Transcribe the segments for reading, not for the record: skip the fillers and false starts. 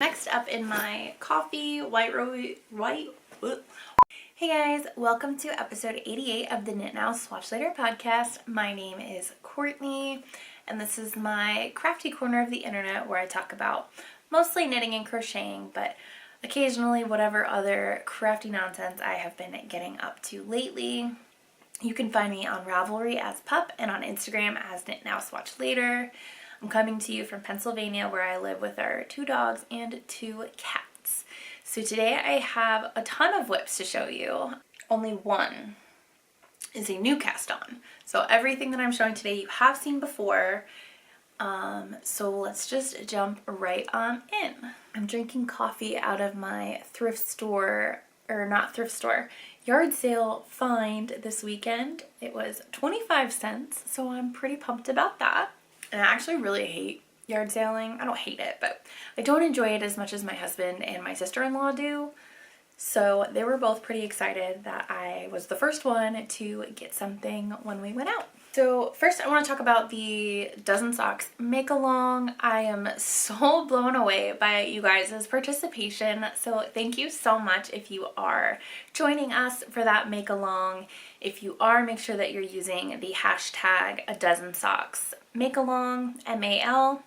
Next up in my coffee, Hey guys, welcome to episode 88 of the Knit Now Swatch Later podcast. My name is Courtney, and this is my crafty corner of the internet where I talk about mostly knitting and crocheting, but occasionally whatever other crafty nonsense I have been getting up to lately. You can find me on Ravelry as Pup and on Instagram as Knit Now Swatch Later. I'm coming to you from Pennsylvania, where I live with our 2 dogs and 2 cats. So today I have a ton of whips to show you. Only one is a new cast on. So everything that I'm showing today you have seen before. So let's just jump right on in. I'm drinking coffee out of my thrift store, or not thrift store, yard sale find this weekend. It was 25 cents, so I'm pretty pumped about that. And I actually really hate yard sailing. I don't hate it, but I don't enjoy it as much as my husband and my sister-in-law do. So they were both pretty excited that I was the first one to get something when we went out. So first I want to talk about the Dozen Socks make-along. I am so blown away by you guys' participation. So thank you so much if you are joining us for that make-along. If you are, make sure that you're using the hashtag A Dozen Socks make-along, MAL.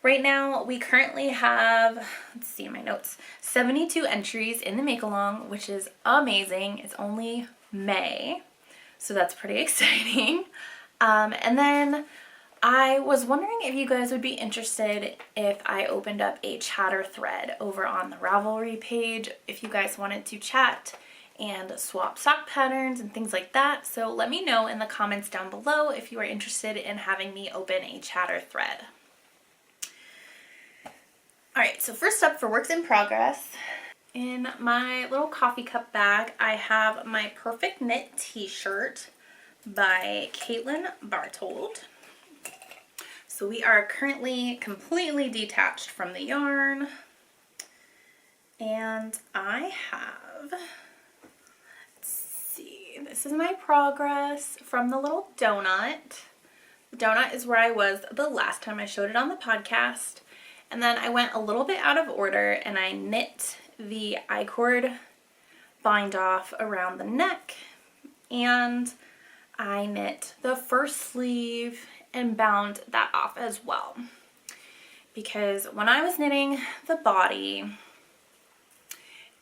Right now, we currently have, let's see in my notes, 72 entries in the make-along, which is amazing. It's only May, so that's pretty exciting. And then I was wondering if you guys would be interested if I opened up a chatter thread over on the Ravelry page, if you guys wanted to chat and swap sock patterns and things like that. So let me know in the comments down below if you are interested in having me open a chatter thread. Alright, so first up for works in progress, in my little coffee cup bag I have my Perfect Knit t-shirt by Caitlin Bartold. So we are currently completely detached from the yarn, and I have, this is my progress from the little donut. The donut is where I was the last time I showed it on the podcast. And then I went a little bit out of order and I knit the I-cord bind off around the neck. And I knit the first sleeve and bound that off as well. Because when I was knitting the body,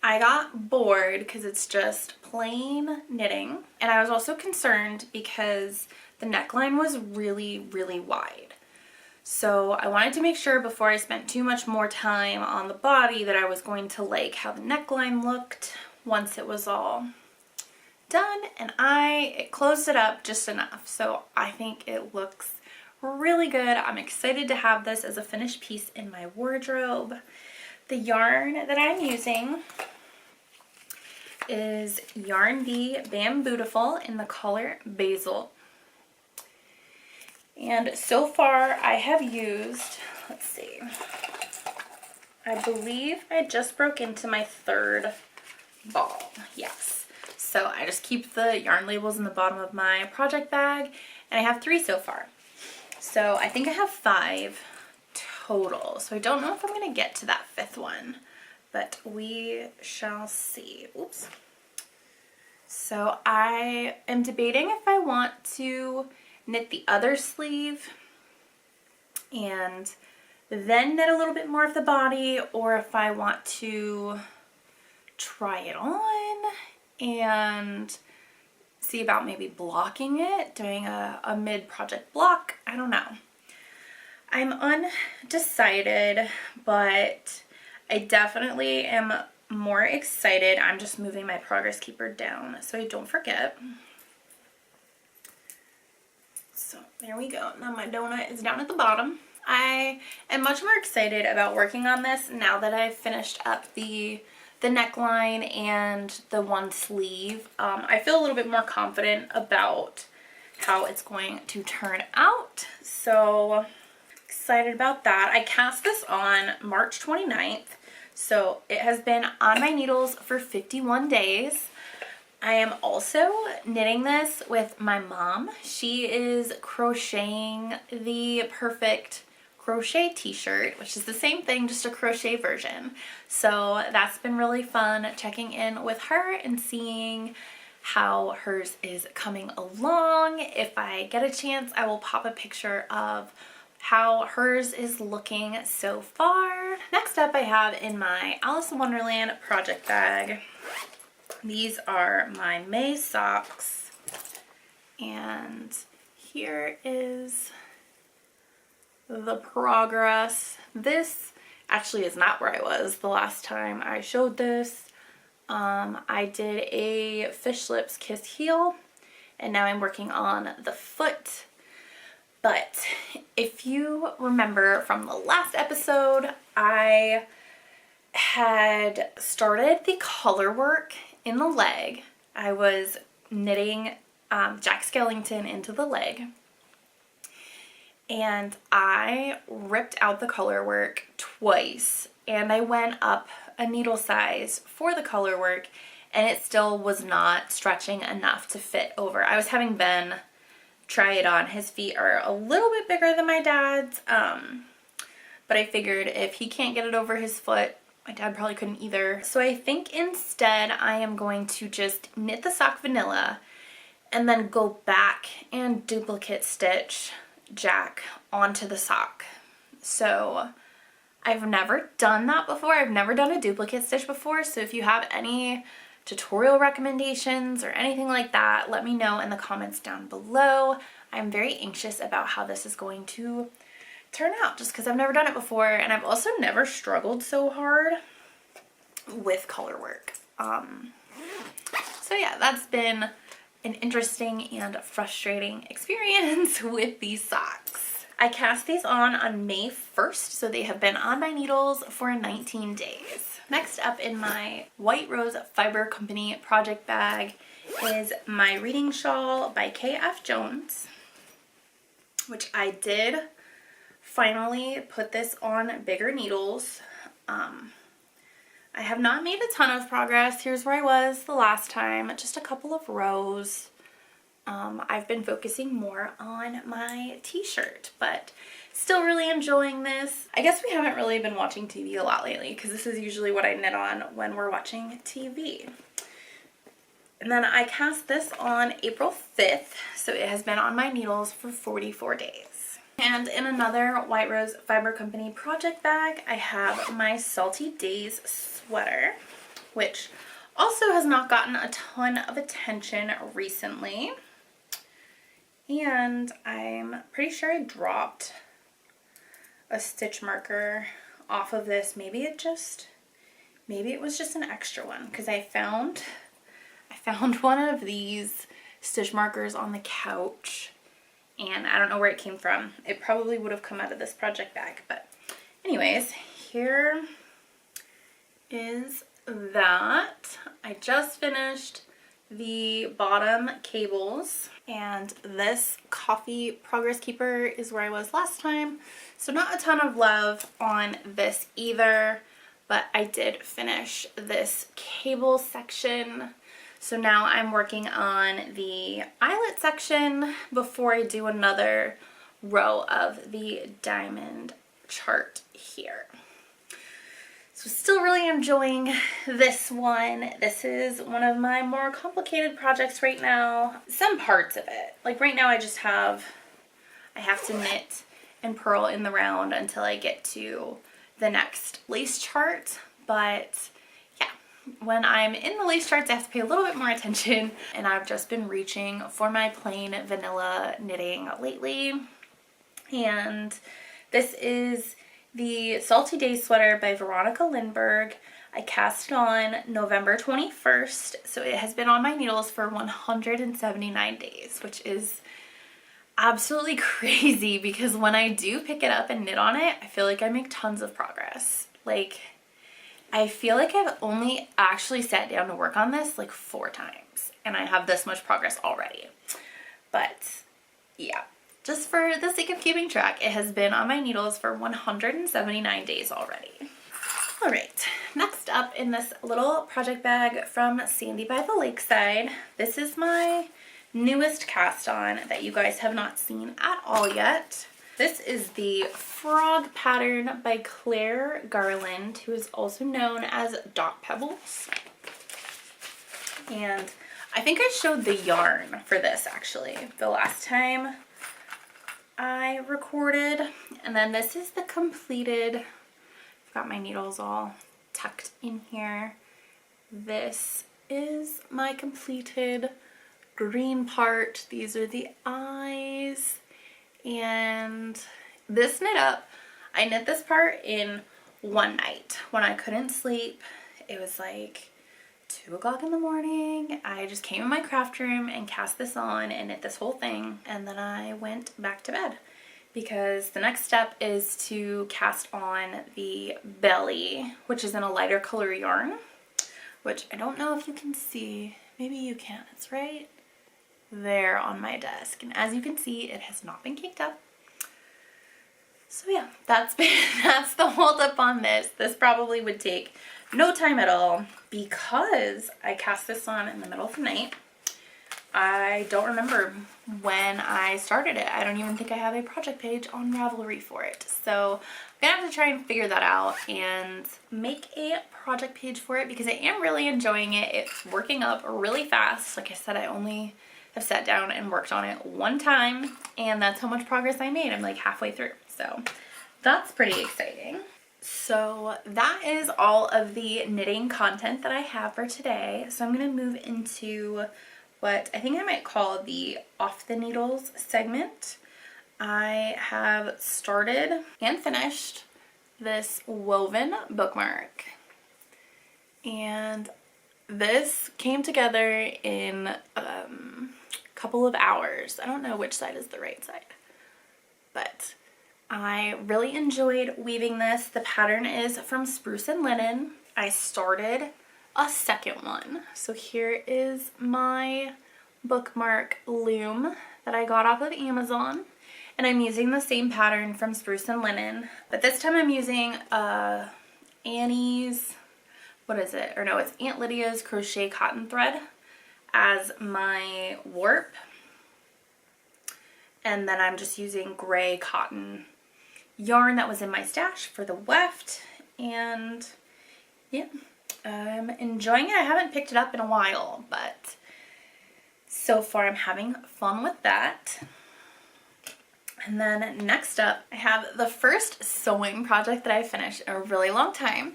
I got bored because it's just plain knitting, and I was also concerned because the neckline was really, really wide. So I wanted to make sure before I spent too much more time on the body that I was going to like how the neckline looked once it was all done, and it closed it up just enough. So I think it looks really good. I'm excited to have this as a finished piece in my wardrobe. The yarn that I'm using is Yarn Bee Bambootiful in the color Basil. And so far I have used, let's see, I believe I just broke into my 3rd ball. Yes. So I just keep the yarn labels in the bottom of my project bag, and I have 3 so far. So I think I have 5 total. So I don't know if I'm going to get to that 5th one, but we shall see. Oops. So I am debating if I want to knit the other sleeve and then knit a little bit more of the body, or if I want to try it on and see about maybe blocking it, doing a mid-project block. I don't know. I'm undecided, but I definitely am more excited. I'm just moving my progress keeper down so I don't forget. So there we go. Now my donut is down at the bottom. I am much more excited about working on this now that I've finished up the neckline and the one sleeve. I feel a little bit more confident about how it's going to turn out. So excited about that. I cast this on March 29th. So it has been on my needles for 51 days. I am also knitting this with my mom. She is crocheting the Perfect crochet t-shirt, which is the same thing, just a crochet version. So that's been really fun checking in with her and seeing how hers is coming along. If I get a chance, I will pop a picture of how hers is looking so far. Next up, I have in my Alice in Wonderland project bag, these are my May socks, and here is the progress. This actually is not where I was the last time I showed this. I did a fish lips kiss heel, and now I'm working on the foot. But if you remember from the last episode, I had started the color work in the leg. I was knitting Jack Skellington into the leg, and I ripped out the color work twice, and I went up a needle size for the color work, and it still was not stretching enough to fit over. I was having Ben try it on. His feet are a little bit bigger than my dad's, but I figured if he can't get it over his foot, my dad probably couldn't either. So I think instead I am going to just knit the sock vanilla and then go back and duplicate stitch Jack onto the sock. So I've never done that before. I've never done a duplicate stitch before. So if you have any tutorial recommendations or anything like that, let me know in the comments down below. I'm very anxious about how this is going to turn out, just because I've never done it before, and I've also never struggled so hard with color work. So yeah, that's been an interesting and frustrating experience with these socks. I cast these on May 1st, so they have been on my needles for 19 days. Next up in my White Rose Fiber Company project bag is my Reading Shawl by K.F. Jones, which I did finally put this on bigger needles. I have not made a ton of progress. Here's where I was the last time, just a couple of rows. I've been focusing more on my t-shirt, but still really enjoying this. I guess we haven't really been watching TV a lot lately, because this is usually what I knit on when we're watching TV. And then I cast this on April 5th, so it has been on my needles for 44 days. And in another White Rose Fiber Company project bag, I have my Salty Days sweater, which also has not gotten a ton of attention recently. And I'm pretty sure I dropped a stitch marker off of this. Maybe it was just an extra one, because I found one of these stitch markers on the couch, and I don't know where it came from. It probably would have come out of this project bag, but anyways, here is that. I just finished the bottom cables, and this coffee progress keeper is where I was last time, so not a ton of love on this either, but I did finish this cable section. So now I'm working on the eyelet section before I do another row of the diamond chart here. So still really enjoying this one. This is one of my more complicated projects right now. Some parts of it. Like right now I have to knit and purl in the round until I get to the next lace chart. But yeah, when I'm in the lace charts I have to pay a little bit more attention, and I've just been reaching for my plain vanilla knitting lately. And this is the Salty Days sweater by Veronica Lindbergh. I cast it on November 21st, so it has been on my needles for 179 days, which is absolutely crazy, because when I do pick it up and knit on it, I feel like I make tons of progress. Like, I feel like I've only actually sat down to work on this like 4 times, and I have this much progress already. But yeah, just for the sake of keeping track, it has been on my needles for 179 days already. All right, next up in this little project bag from Sandy by the Lakeside, this is my newest cast on that you guys have not seen at all yet. This is the Frog pattern by Claire Garland, who is also known as Dot Pebbles. And I think I showed the yarn for this actually the last time I recorded. And then this is the completed, I've got my needles all tucked in here. This is my completed green part. These are the eyes. And this knit up, I knit this part in one night when I couldn't sleep. It was like 2 o'clock in the morning. I just came in my craft room and cast this on and knit this whole thing, and then I went back to bed because the next step is to cast on the belly, which is in a lighter color yarn, which I don't know if you can see. Maybe you can. It's right there on my desk, and as you can see, it has not been caked up. So yeah, that's the hold up on this. This probably would take no time at all because I cast this on in the middle of the night. I don't remember when I started it. I don't even think I have a project page on Ravelry for it. So I'm gonna have to try and figure that out and make a project page for it because I am really enjoying it. It's working up really fast. Like I said, I only have sat down and worked on it one time, and that's how much progress I made. I'm like halfway through. So that's pretty exciting. So that is all of the knitting content that I have for today. So I'm going to move into what I think I might call the off the needles segment. I have started and finished this woven bookmark, and this came together in a couple of hours. I don't know which side is the right side, but I really enjoyed weaving this. The pattern is from Spruce and Linen. I started a second one. So here is my bookmark loom that I got off of Amazon. And I'm using the same pattern from Spruce and Linen. But this time I'm using Annie's, what is it? Or no, it's Aunt Lydia's crochet cotton thread as my warp. And then I'm just using gray cotton yarn that was in my stash for the weft. And yeah, I'm enjoying it. I haven't picked it up in a while, but so far I'm having fun with that. And then next up, I have the first sewing project that I finished in a really long time.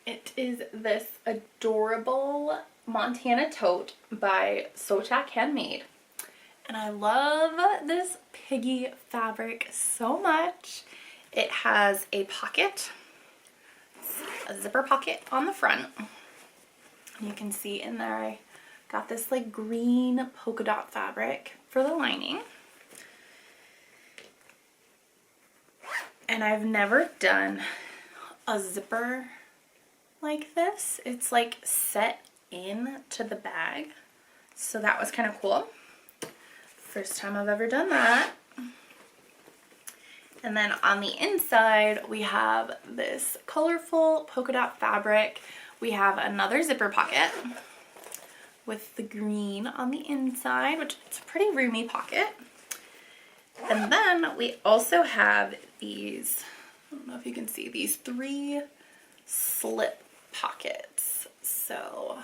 It is this adorable Montana tote by Swatch Handmade. And I love this piggy fabric so much. It has a pocket, a zipper pocket on the front. You can see in there I got this like green polka dot fabric for the lining. And I've never done a zipper like this. It's like set in to the bag. So that was kind of cool. First time I've ever done that. And then on the inside, we have this colorful polka dot fabric. We have another zipper pocket with the green on the inside, which is a pretty roomy pocket. And then we also have these, I don't know if you can see, these 3 slip pockets. So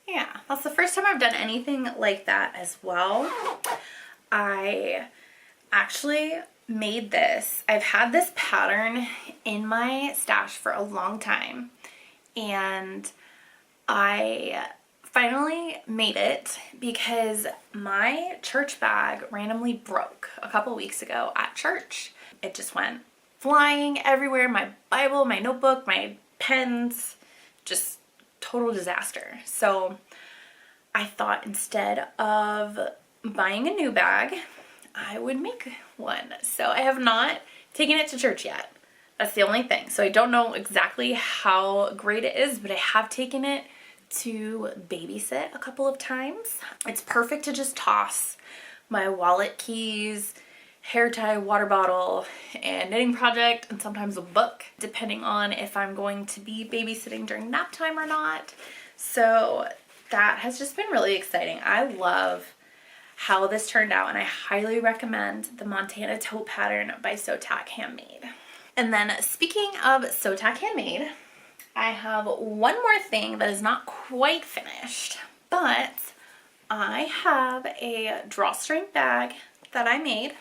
yeah, that's the first time I've done anything like that as well. I actually made this. I've had this pattern in my stash for a long time, and I finally made it because my church bag randomly broke a couple weeks ago at church. It just went flying everywhere. My Bible, my notebook, my pens, just total disaster. So I thought instead of buying a new bag, I would make one. So I have not taken it to church yet. That's the only thing. So I don't know exactly how great it is, but I have taken it to babysit a couple of times. It's perfect to just toss my wallet, keys, hair tie, water bottle, and knitting project, and sometimes a book, depending on if I'm going to be babysitting during nap time or not. So that has just been really exciting. I love how this turned out, and I highly recommend the Montana Tote Pattern by Sew Tac Handmade. And then speaking of Sew Tac Handmade, I have one more thing that is not quite finished, but I have a drawstring bag that I made,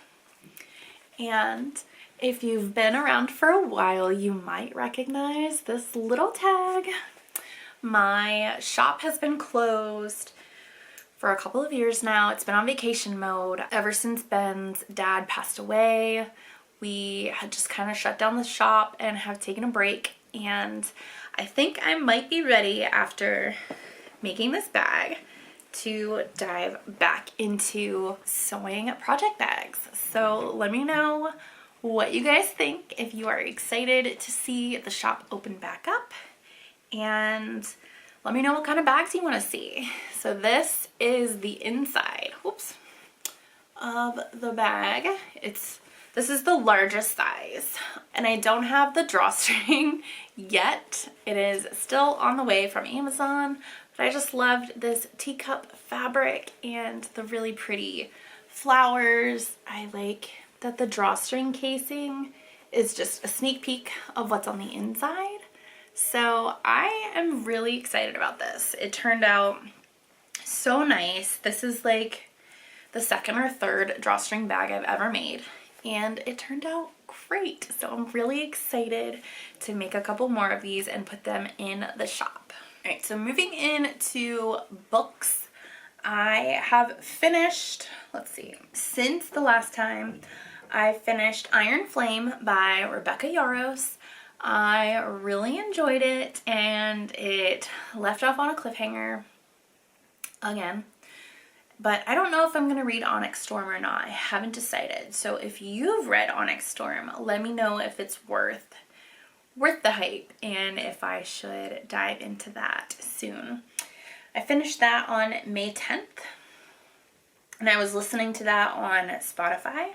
and if you've been around for a while, you might recognize this little tag. My shop has been closed for a couple of years now. It's been on vacation mode ever since Ben's dad passed away. We had just kind of shut down the shop and have taken a break, and I think I might be ready after making this bag to dive back into sewing project bags. So let me know what you guys think, if you are excited to see the shop open back up, and let me know what kind of bags you want to see. So this is the inside, of the bag. This is the largest size, and I don't have the drawstring yet. It is still on the way from Amazon, but I just loved this teacup fabric and the really pretty flowers. I like that the drawstring casing is just a sneak peek of what's on the inside. So I am really excited about this. It turned out so nice. This is like the second or third drawstring bag I've ever made, and it turned out great. So I'm really excited to make a couple more of these and put them in the shop. All right, so moving into books, I have finished, since the last time I finished Iron Flame by Rebecca Yarros. I really enjoyed it, and it left off on a cliffhanger again. But I don't know if I'm going to read Onyx Storm or not. I haven't decided. So if you've read Onyx Storm, let me know if it's worth the hype and if I should dive into that soon. I finished that on May 10th, and I was listening to that on Spotify.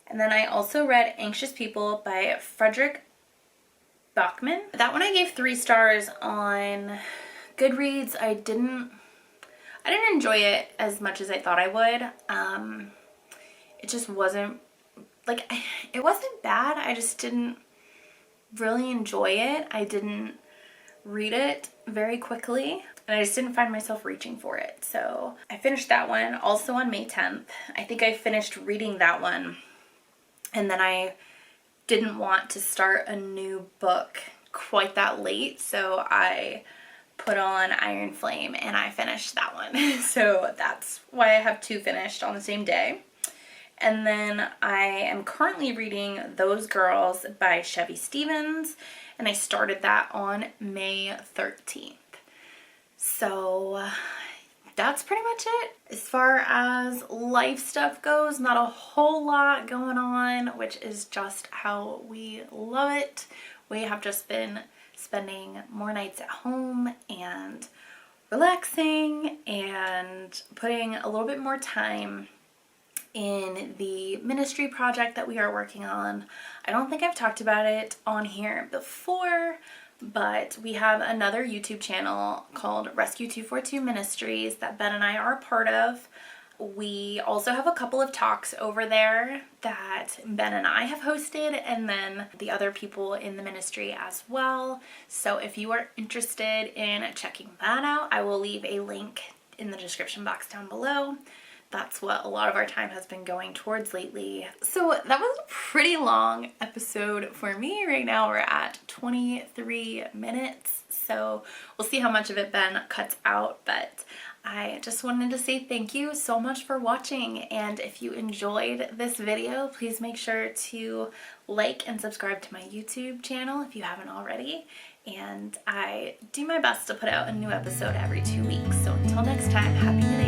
And then I also read Anxious People by Frederick Bachman. That one I gave 3 stars on Goodreads. I didn't enjoy it as much as I thought I would. It just wasn't, it wasn't bad. I just didn't really enjoy it. I didn't read it very quickly, and I just didn't find myself reaching for it. So I finished that one also on May 10th. I think I finished reading that one, and then I didn't want to start a new book quite that late, so I put on Iron Flame and I finished that one. So that's why I have 2 finished on the same day. And then I am currently reading Those Girls by Chevy Stevens, and I started that on May 13th. So that's pretty much it. As far as life stuff goes, not a whole lot going on, which is just how we love it. We have just been spending more nights at home and relaxing and putting a little bit more time in the ministry project that we are working on. I don't think I've talked about it on here before, but we have another YouTube channel called Rescue 242 Ministries that Ben and I are a part of. We also have a couple of talks over there that Ben and I have hosted, and then the other people in the ministry as well. So if you are interested in checking that out, I will leave a link in the description box down below. That's what a lot of our time has been going towards lately. So that was a pretty long episode for me. Right now we're at 23 minutes. So we'll see how much of it Ben cuts out, but I just wanted to say thank you so much for watching, and if you enjoyed this video, please make sure to like and subscribe to my YouTube channel if you haven't already, and I do my best to put out a new episode every 2 weeks. So until next time, happy knitting!